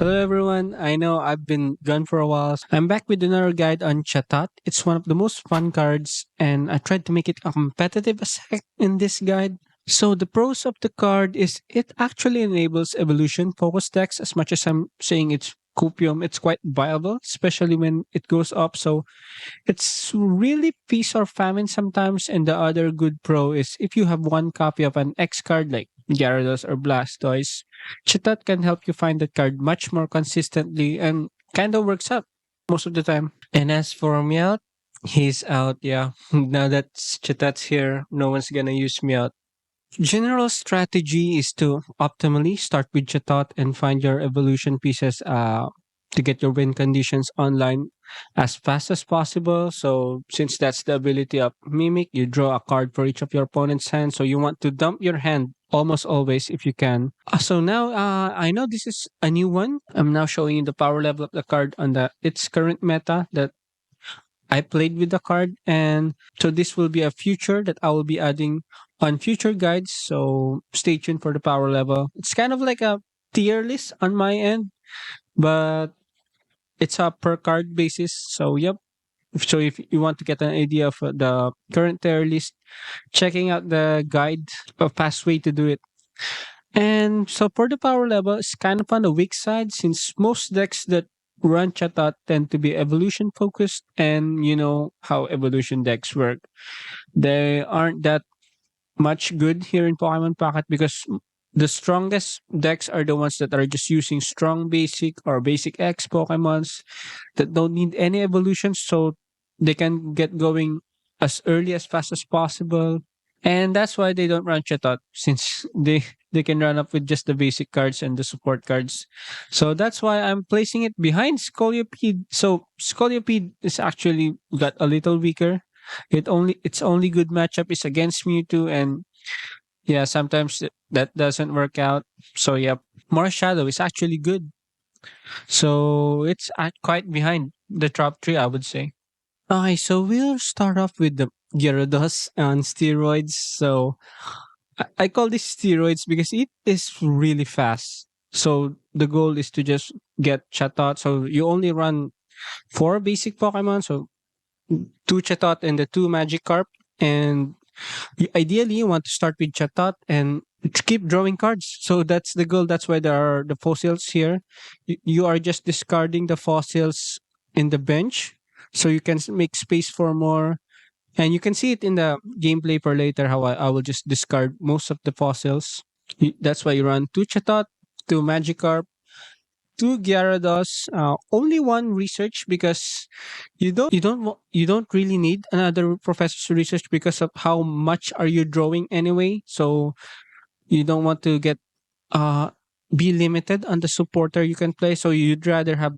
Hello everyone, I know I've been gone for a while. I'm back with another guide on Chatot. It's one of the most fun cards and I tried to make it a competitive as heck in this guide. So the pros of the card is it actually enables evolution focus decks. As much as I'm saying it's copium, it's quite viable, especially when it goes up. So it's really feast or famine sometimes. And the other good pro is if you have one copy of an X card like Gyarados or Blastoise, Chatot can help you find that card much more consistently and kind of works out most of the time. And as for Meowth, he's out. Yeah, now that Chatot's here, no one's gonna use Meowth. General strategy is to optimally start with Chatot and find your evolution pieces to get your win conditions online as fast as possible. So since that's the ability of Mimic, you draw a card for each of your opponent's hand. So you want to dump your hand almost always if you can. So now I know this is a new one. I'm now showing you the power level of the card on the its current meta that I played with the card, and so this will be a future that I will be adding on future guides. So stay tuned for the power level. It's kind of like a tier list on my end, but it's a per card basis. So yep. So if you want to get an idea of the current tier list, checking out the guide, a fast way to do it. And so for the power level, it's kind of on the weak side since most decks that run Chatot tend to be evolution focused, and you know how evolution decks work. They aren't that much good here in Pokemon Pocket because the strongest decks are the ones that are just using strong basic or basic X Pokemons that don't need any evolution, so they can get going as early as fast as possible. And that's why they don't run Chatot since they can run up with just the basic cards and the support cards. So that's why I'm placing it behind Scolipede. So Scolipede is actually got a little weaker. Its only good matchup is against Mewtwo, and yeah, sometimes that doesn't work out. So yeah, more Shadow is actually good. So it's quite behind the top three, I would say. Okay, so we'll start off with the Gyarados on steroids. So I call this steroids because it is really fast. So the goal is to just get Chatot. So you only run four basic Pokemon. So two Chatot and the two Magikarp. And ideally, you want to start with Chatot and keep drawing cards. So that's the goal. That's why there are the fossils here. You are just discarding the fossils in the bench. So you can make space for more. And you can see it in the gameplay for later how I will just discard most of the fossils. That's why you run two Chatot, two Magikarp, two Gyarados, only one research because you don't really need another professor's research because of how much are you drawing anyway. So you don't want to get uh be limited on the supporter you can play. So you'd rather have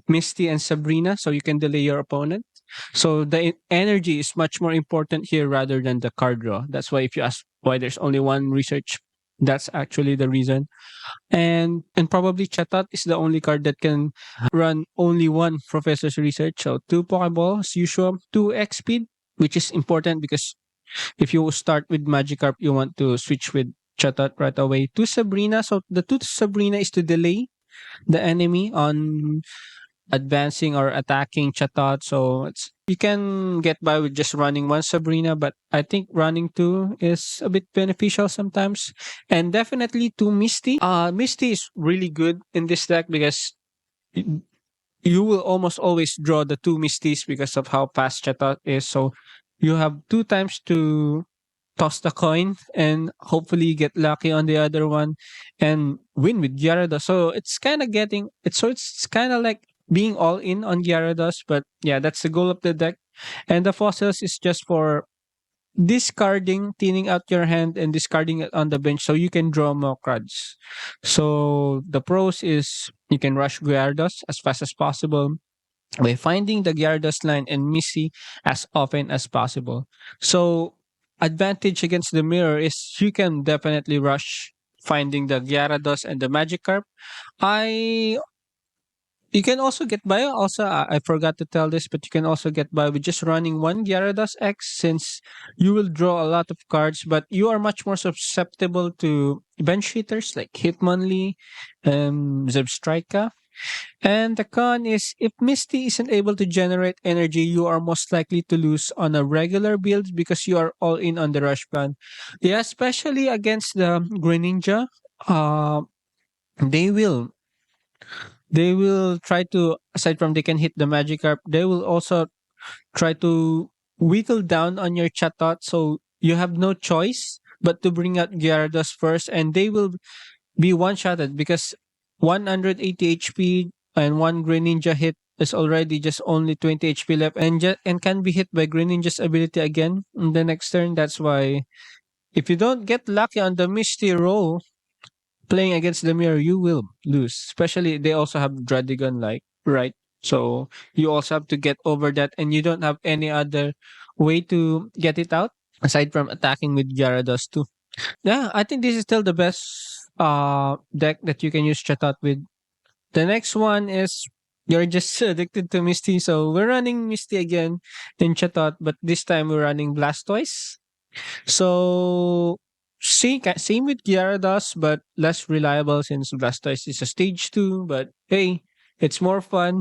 Misty and Sabrina so you can delay your opponent. So the energy is much more important here rather than the card draw. That's why if you ask why there's only one research, that's actually the reason. And probably Chatot is the only card that can run only one Professor's Research. So two Pokeballs, usual, two X speed, which is important because if you start with Magikarp, you want to switch with Chatot right away. Two Sabrina. So the two Sabrina is to delay the enemy on advancing or attacking Chatot. So it's you can get by with just running one Sabrina, but I think running two is a bit beneficial sometimes. And definitely two Misty. Misty is really good in this deck because y- you will almost always draw the two Misties because of how fast Chatot is. So you have two times to toss the coin and hopefully get lucky on the other one and win with Gyarados. So it's kind of it's kind of like being all in on Gyarados, but yeah, that's the goal of the deck. And the fossils is just for discarding, thinning out your hand and discarding it on the bench so you can draw more cards. So the pros is you can rush Gyarados as fast as possible by finding the Gyarados line and Missy as often as possible. So advantage against the mirror is you can definitely rush finding the Gyarados and the Magikarp. I You can also get by. Also, I forgot to tell this, but you can also get by with just running one Gyarados X since you will draw a lot of cards, but you are much more susceptible to bench hitters like Hitmonlee, Zebstrika. And the con is if Misty isn't able to generate energy, you are most likely to lose on a regular build because you are all in on the rush plan. Yeah, especially against the Greninja. Uh, they will they will try to, aside from they can hit the Magikarp, they will also try to whittle down on your Chatot, so you have no choice but to bring out Gyarados first, and they will be one-shotted because 180 HP and one Greninja hit is already just only 20 HP left, and and can be hit by Greninja's ability again in the next turn. That's why if you don't get lucky on the Misty roll playing against the mirror, you will lose. Especially they also have Dradigan like, right? So you also have to get over that, and you don't have any other way to get it out aside from attacking with Gyarados too. Yeah, I think this is still the best deck that you can use Chatot with. The next one is you're just addicted to Misty, so we're running Misty again in Chatot, but this time we're running Blastoise. So same with Gyarados, but less reliable since Blastoise is a stage 2, but hey, it's more fun.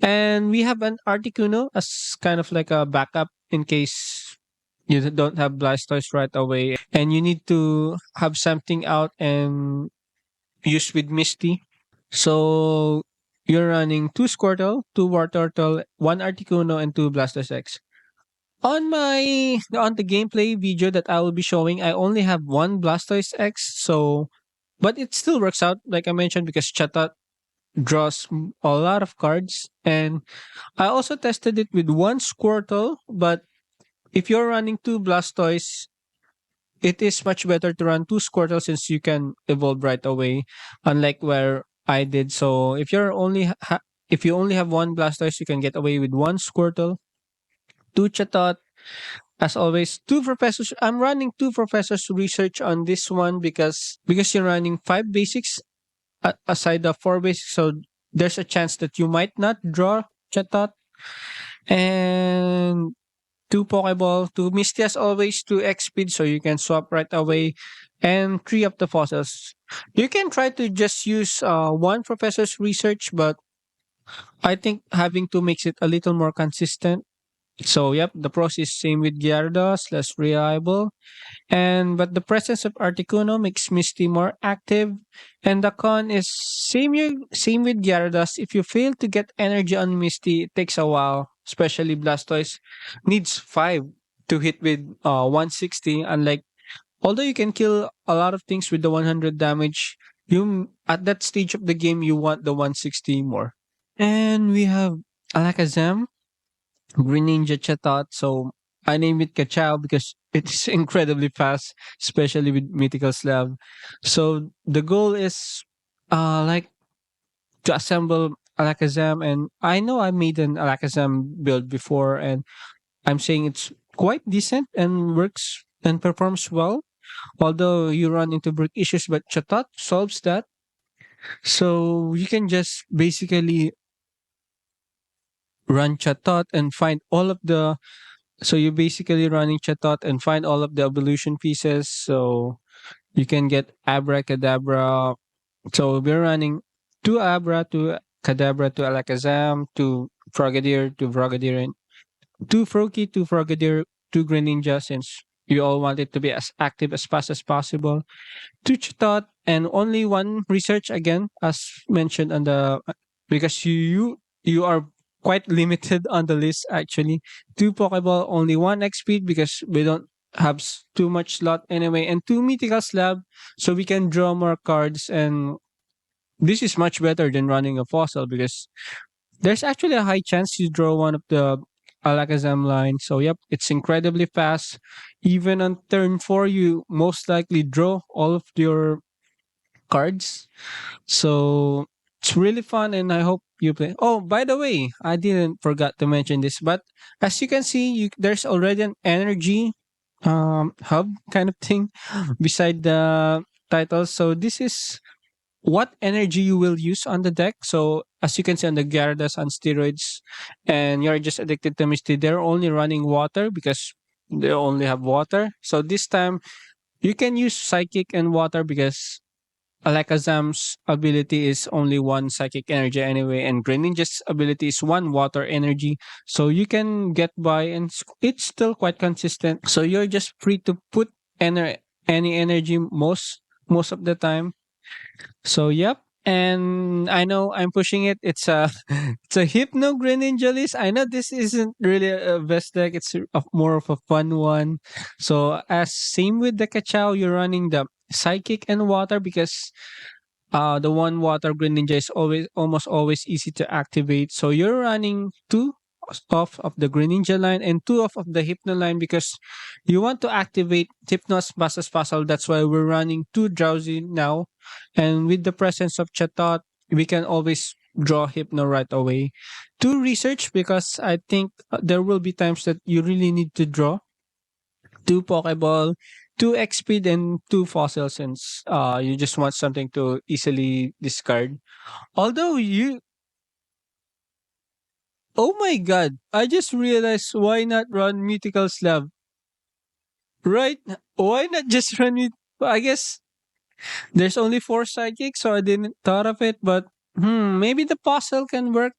And we have an Articuno as kind of like a backup in case you don't have Blastoise right away and you need to have something out and use with Misty. So you're running two Squirtle, two War Turtle, one Articuno, and two Blastoise X. On the gameplay video that I will be showing, I only have one Blastoise X, so but it still works out, like I mentioned, because Chatot draws a lot of cards. And I also tested it with one Squirtle, but if you're running two Blastoise, it is much better to run two Squirtle since you can evolve right away, unlike where I did. So if you only have one Blastoise, you can get away with one Squirtle, two Chatot. As always, two professors. I'm running two professors research on this one because you're running five basics aside the four basics, so there's a chance that you might not draw Chatot. And two Pokeball, two Misty as always, two X speed, so you can swap right away, and three of the fossils. You can try to just use one professor's research, but I think having two makes it a little more consistent. So yep, the pros is same with Gyarados, less reliable. But the presence of Articuno makes Misty more active. And the con is same with Gyarados. If you fail to get energy on Misty, it takes a while. Especially Blastoise needs 5 to hit with 160. Unlike although you can kill a lot of things with the 100 damage, you at that stage of the game you want the 160 more. And we have Alakazam Greninja Chatot. So I named it Kachao because it's incredibly fast, especially with Mythical Slab. So the goal is like to assemble Alakazam, and I know I made an Alakazam build before, and I'm saying it's quite decent and works and performs well. Although you run into brick issues, but Chatot solves that. So you can just basically run Chatot and find all of the So you're basically running Chatot and find all of the evolution pieces. So you can get Abracadabra. So we're running two Abra, two Kadabra, two Alakazam, two Frogadier, and two Froakie, two Frogadier, two Greninja, since you all want it to be as active as fast as possible. Two Chatot and only one research again, as mentioned on the because you are quite limited on the list actually. Two Pokeball, only one X speed because we don't have too much slot anyway, and two Mythical Slab so we can draw more cards. And this is much better than running a fossil because there's actually a high chance you draw one of the Alakazam line. So yep, it's incredibly fast. Even on turn 4, you most likely draw all of your cards. So it's really fun, and I hope you play. Oh, by the way, I didn't forgot to mention this, but as you can see, there's already an energy hub kind of thing beside the title. So this is what energy you will use on the deck. So as you can see on the Gyarados on steroids, and you're just addicted to Misty, they're only running water because they only have water. So this time you can use Psychic and Water because Alakazam's ability is only one psychic energy anyway, and Greninja's ability is one water energy. So you can get by, and it's still quite consistent. So you're just free to put any energy most of the time. So yep. And I know I'm pushing it. It's a it's a Hypno Greninja list. I know this isn't really a best deck. It's more of a fun one. So as same with the Kachao, you're running the Psychic and Water because the one water Green Ninja is almost always easy to activate. So you're running two of the Green Ninja line and two of the Hypno line because you want to activate Hypno as fast as possible. That's why we're running two Drowsy now. And with the presence of Chatot, we can always draw Hypno right away. Two research because I think there will be times that you really need to draw two Pokeball, two XP, and two fossils since you just want something to easily discard. Although you, oh my god, I just realized why not run Mythical Slab, right? Why not just run it? I guess there's only four psychics, so I didn't thought of it. But maybe the fossil can work.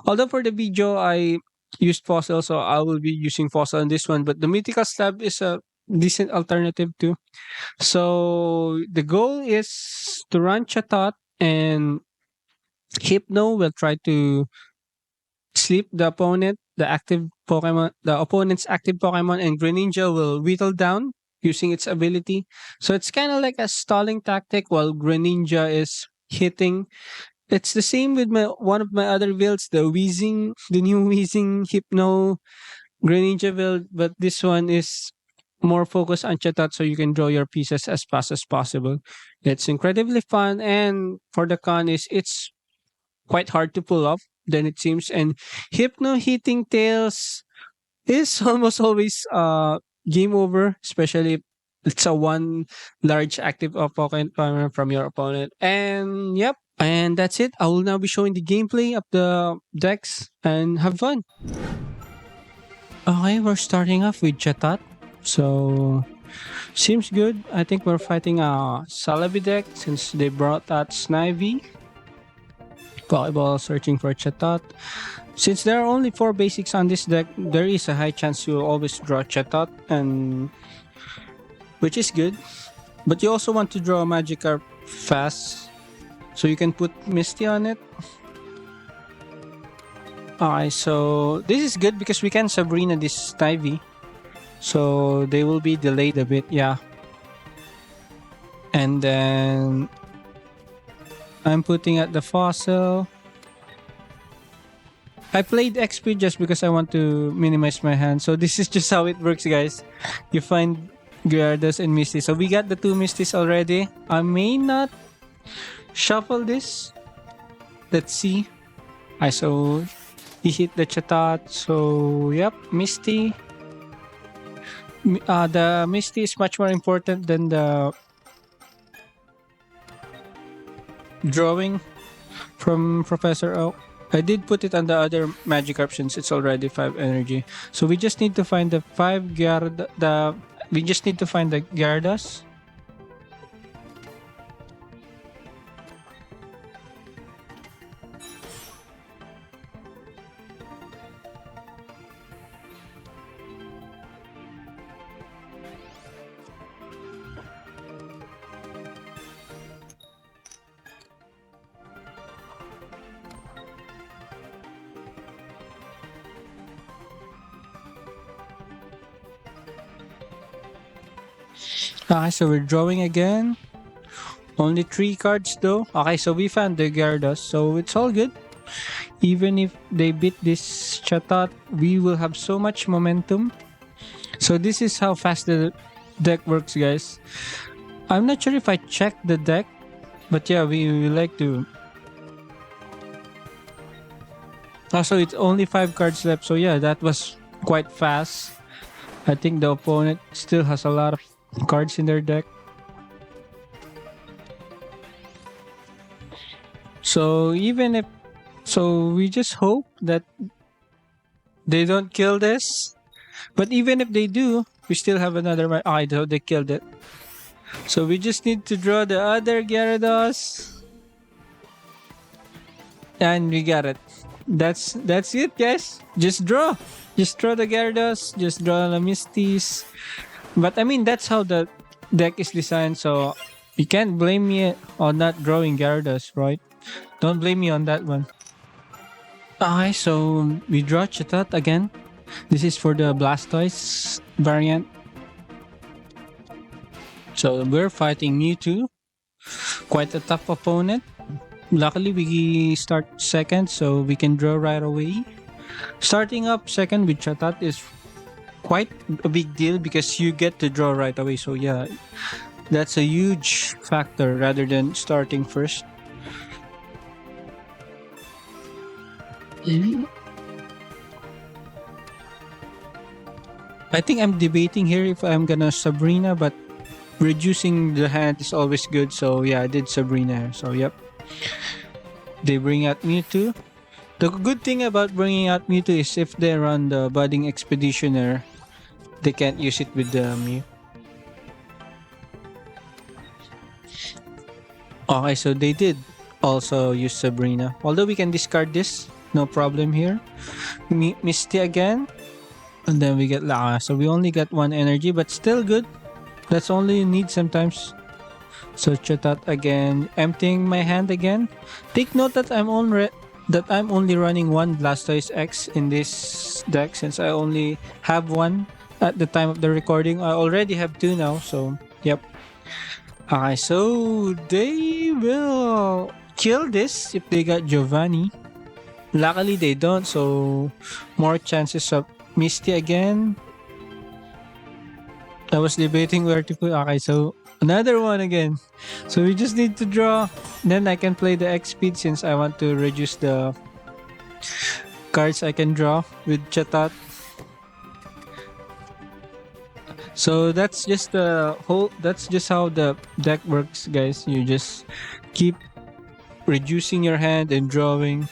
Although for the video I used fossil, so I will be using fossil on this one. But the Mythical Slab is a decent alternative too. So the goal is to run Chatot and Hypno will try to sleep the opponent, the opponent's active Pokemon, and Greninja will whittle down using its ability. So it's kind of like a stalling tactic while Greninja is hitting. It's the same with my one of my other builds, the new Wheezing Hypno Greninja build, but this one is more focused on Chatot so you can draw your pieces as fast as possible. It's incredibly fun, and for the con is it's quite hard to pull off than it seems. And Hypno hitting tails is almost always game over, especially if it's a one large active Pokemon from your opponent. And yep, and that's it. I will now be showing the gameplay of the decks and have fun. Okay, we're starting off with Chatot. So seems good. I think we're fighting a Celebi deck since they brought out Snivy. Pokeball searching for Chatot. Since there are only four basics on this deck, there is a high chance you'll always draw Chatot, and which is good. But you also want to draw a Magikarp fast, so you can put Misty on it. Okay, so this is good because we can Sabrina this Snivy. So they will be delayed a bit, yeah. And then I'm putting at the fossil. I played XP just because I want to minimize my hand. So this is just how it works, guys. You find Gyarados and Misty. So we got the two Misties already. I may not shuffle this. Let's see. So he hit the Chatot. So yep, Misty. The Misty is much more important than the drawing from Professor Oak. I did put it on the other Magikarp since it's already 5 energy. So we just need to find the 5 Gyarados. We just need to find the Gyarados. Okay, so we're drawing again. Only 3 cards though. Okay, so we found the Gyarados, so it's all good. Even if they beat this Chatot, we will have so much momentum. So this is how fast the deck works, guys. I'm not sure if I checked the deck, but yeah, we like to. Also, it's only 5 cards left, so yeah, that was quite fast. I think the opponent still has a lot of cards in their deck. So we just hope that they don't kill this. But even if they do, we still have another. So they killed it. So we just need to draw the other Gyarados. And we got it. That's it, guys. Just draw. Just draw the Gyarados. Just draw the Misties. But I mean, that's how the deck is designed. So you can't blame me on not drawing Gyarados, right? Don't blame me on that one. Okay, so we draw Chatot again. This is for the Blastoise variant. So we're fighting Mewtwo. Quite a tough opponent. Luckily, we start second, so we can draw right away. Starting up second with Chatot is quite a big deal because you get to draw right away. So yeah, that's a huge factor rather than starting first. I think I'm debating here if I'm gonna Sabrina, but reducing the hand is always good. So yeah, I did Sabrina. So yep. They bring out Mewtwo. The good thing about bringing out Mewtwo is if they run the Budding Expeditioner, they can't use it with the Mew. Okay, so they did also use Sabrina. Although we can discard this, no problem here. Misty again. And then we get Laa. So we only got one energy, but still good. That's all you need sometimes. So Chatot again, emptying my hand again. Take note that I'm only running one Blastoise X in this deck since I only have one at the time of the recording. I already have two now, so yep. Okay, so they will kill this if they got Giovanni. Luckily they don't, so more chances of Misty again. I was debating where to put. Okay, so another one again. So we just need to draw. Then I can play the X speed since I want to reduce the cards I can draw with Chatot. So that's just how the deck works, guys. You just keep reducing your hand and drawing.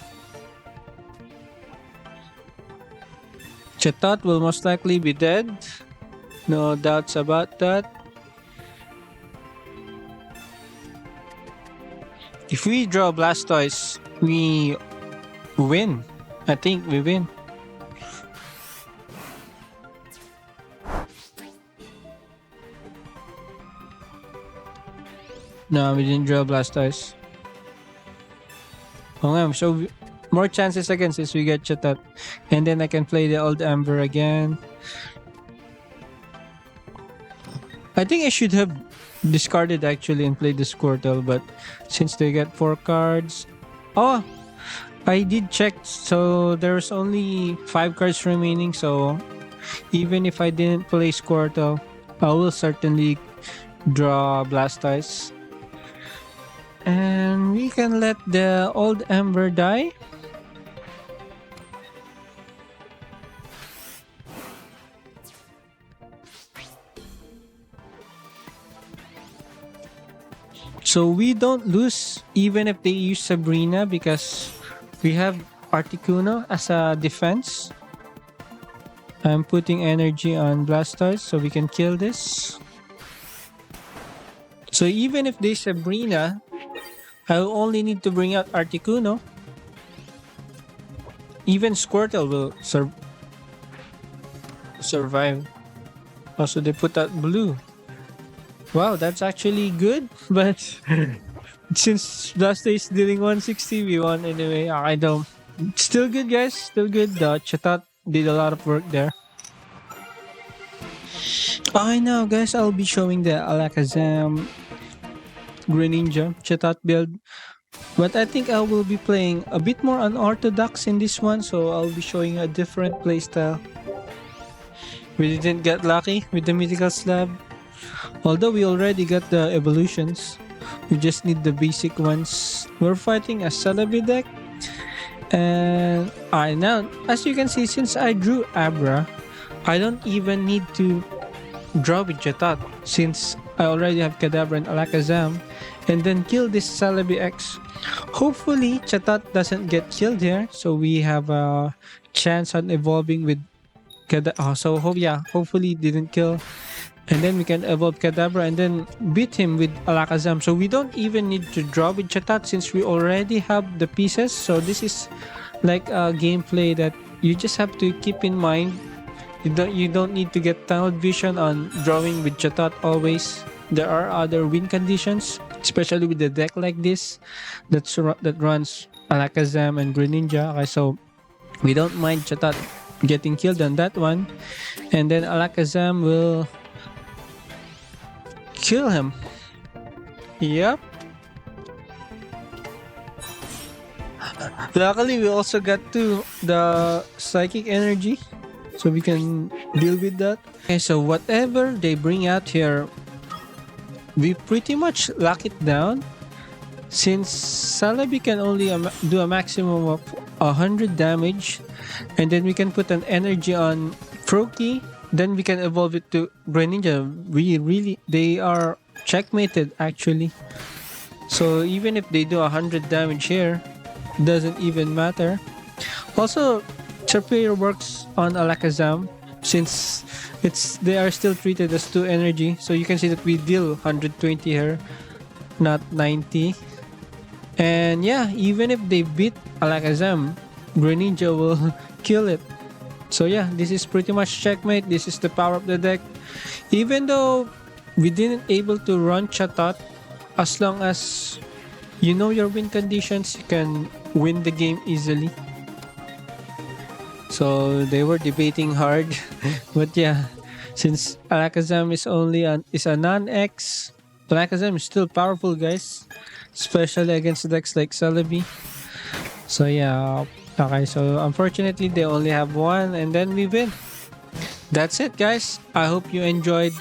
Chatot will most likely be dead. No doubts about that. If we draw Blastoise, we win. I think we win. No, we didn't draw Blastoise. Okay, so more chances again since we get Chatot. And then I can play the Old Amber again. I think I should have discarded actually and played the Squirtle, but since they get 4 cards... Oh! I did check, so there's only 5 cards remaining, so even if I didn't play Squirtle, I will certainly draw Blastoise. And we can let the Old Ember die. So we don't lose even if they use Sabrina because we have Articuno as a defense. I'm putting energy on Blastoise so we can kill this. So even if they Sabrina, I'll only need to bring out Articuno. Even Squirtle will survive. Also, they put out blue. Wow, that's actually good, but since Blastoise is dealing 160, we won anyway. I don't. Still good, guys. Still good. The Chatot did a lot of work there. Okay, now, guys, I'll be showing the Alakazam Greninja Chatot build. But I think I will be playing a bit more unorthodox in this one, so I'll be showing a different playstyle. We didn't get lucky with the Mythical Slab. Although we already got the evolutions, we just need the basic ones. We're fighting a Celebi deck. And now, as you can see, since I drew Abra, I don't even need to draw with Chatot since I already have Kadabra and Alakazam. And then kill this Celebi X. Hopefully, Chatot doesn't get killed here, so we have a chance on evolving with Kadabra. Hopefully it didn't kill. And then we can evolve Kadabra and then beat him with Alakazam. So we don't even need to draw with Chatot since we already have the pieces. So this is like a gameplay that you just have to keep in mind. You don't need to get tunnel vision on drawing with Chatot always. There are other win conditions, especially with the deck like this that runs Alakazam and Greninja. Okay, so we don't mind Chatot getting killed on that one. And then Alakazam will kill him. Yep. Luckily, we also got to the psychic energy, so we can deal with that. Okay, so whatever they bring out here, we pretty much lock it down. Since Celebi can only do a maximum of 100 damage, and then we can put an energy on Froakie, then we can evolve it to Greninja. They are checkmated actually. So even if they do 100 damage here, doesn't even matter. Also, Serperior works on Alakazam since they are still treated as 2 energy. So you can see that we deal 120 here, not 90. And yeah, even if they beat Alakazam, Greninja will kill it. So yeah, this is pretty much checkmate. This is the power of the deck. Even though we didn't able to run Chatot, as long as you know your win conditions, you can win the game easily. So they were debating hard, but yeah, since Alakazam is a non-X, Alakazam is still powerful, guys, especially against decks like Celebi. So yeah, okay. So unfortunately, they only have one, and then we win. That's it, guys. I hope you enjoyed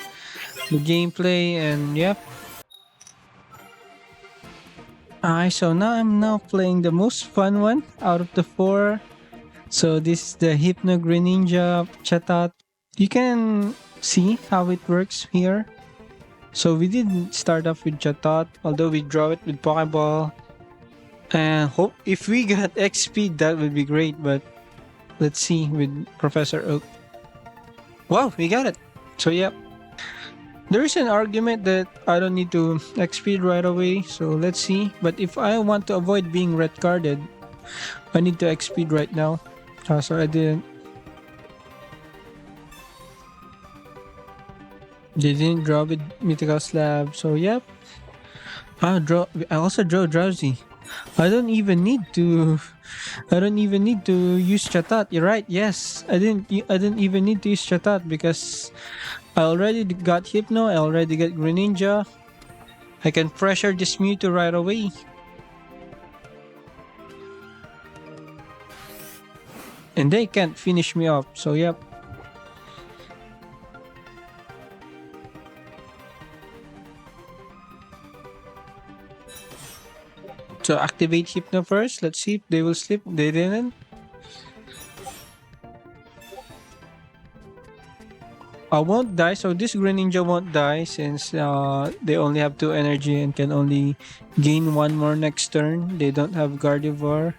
the gameplay, and yeah. Alright, so now I'm playing the most fun one out of the 4. So this is the Hypno Greninja Chatot. You can see how it works here. So we didn't start off with Chatot, although we draw it with Pokeball. And hope if we got XP, that would be great. But let's see with Professor Oak. Wow, we got it. So yeah. There is an argument that I don't need to XP right away, so let's see. But if I want to avoid being red carded, I need to XP right now. So I didn't. They didn't draw with Mythical Slab, so yep. I also draw Drowsy. I don't even need to use Chatot. You're right. Yes, I didn't even need to use Chatot because I already got Hypno, I already got Greninja. I can pressure this Mewtwo right away. And they can't finish me up, so yep. So activate Hypno first. Let's see if they will sleep. They didn't. I won't die, so this Greninja won't die since they only have 2 energy and can only gain 1 more next turn. They don't have Gardevoir.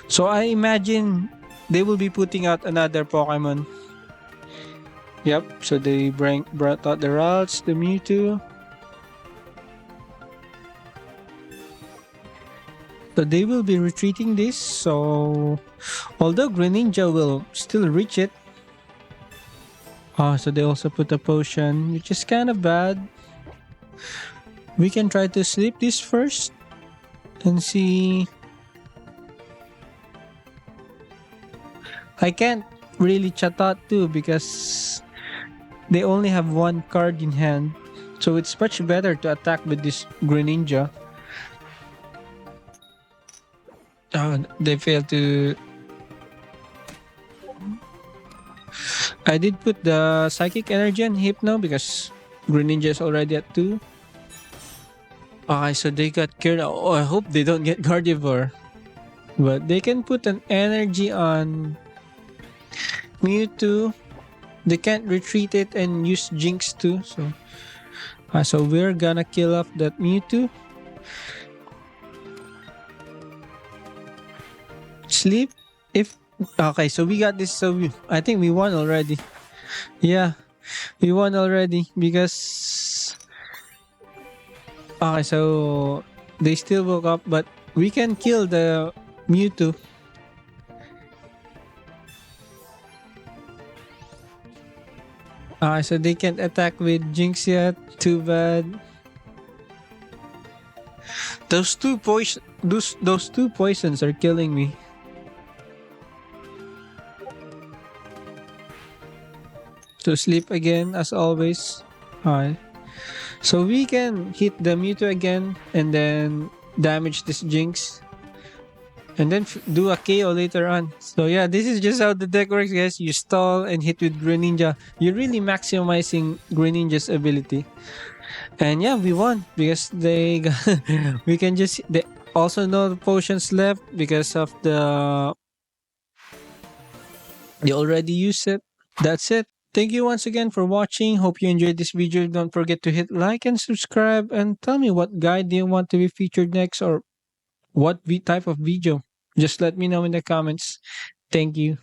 So I imagine they will be putting out another Pokemon. Yep, so they brought out the Ralts, the Mewtwo. So they will be retreating this, so although Greninja will still reach it. So they also put a potion, which is kind of bad. We can try to sleep this first and see. I can't really Chatot too because they only have 1 card in hand. So it's much better to attack with this Greninja. They failed to. I did put the Psychic Energy on Hypno because Greninja is already at 2. Okay, so they got cured. Oh, I hope they don't get Gardevoir. But they can put an energy on Mewtwo. They can't retreat it and use Jinx too. So we're gonna kill off that Mewtwo. Sleep. Okay, so we got this. So I think we won already. Yeah, We won already because okay, so they still woke up, but we can kill the Mewtwo. So they can't attack with Jinx yet. Too bad. Those two poisons are killing me. To sleep again as always. Alright. So we can hit the Mewtwo again and then damage this Jinx. And then do a KO later on. So yeah, this is just how the deck works, guys. You stall and hit with Greninja. You're really maximizing Greninja's ability. And yeah, we won because they we can just they also know the potions left because of they already used it. That's it. Thank you once again for watching. Hope you enjoyed this video. Don't forget to hit like and subscribe and tell me what guide do you want to be featured next or what type of video. Just let me know in the comments. Thank you.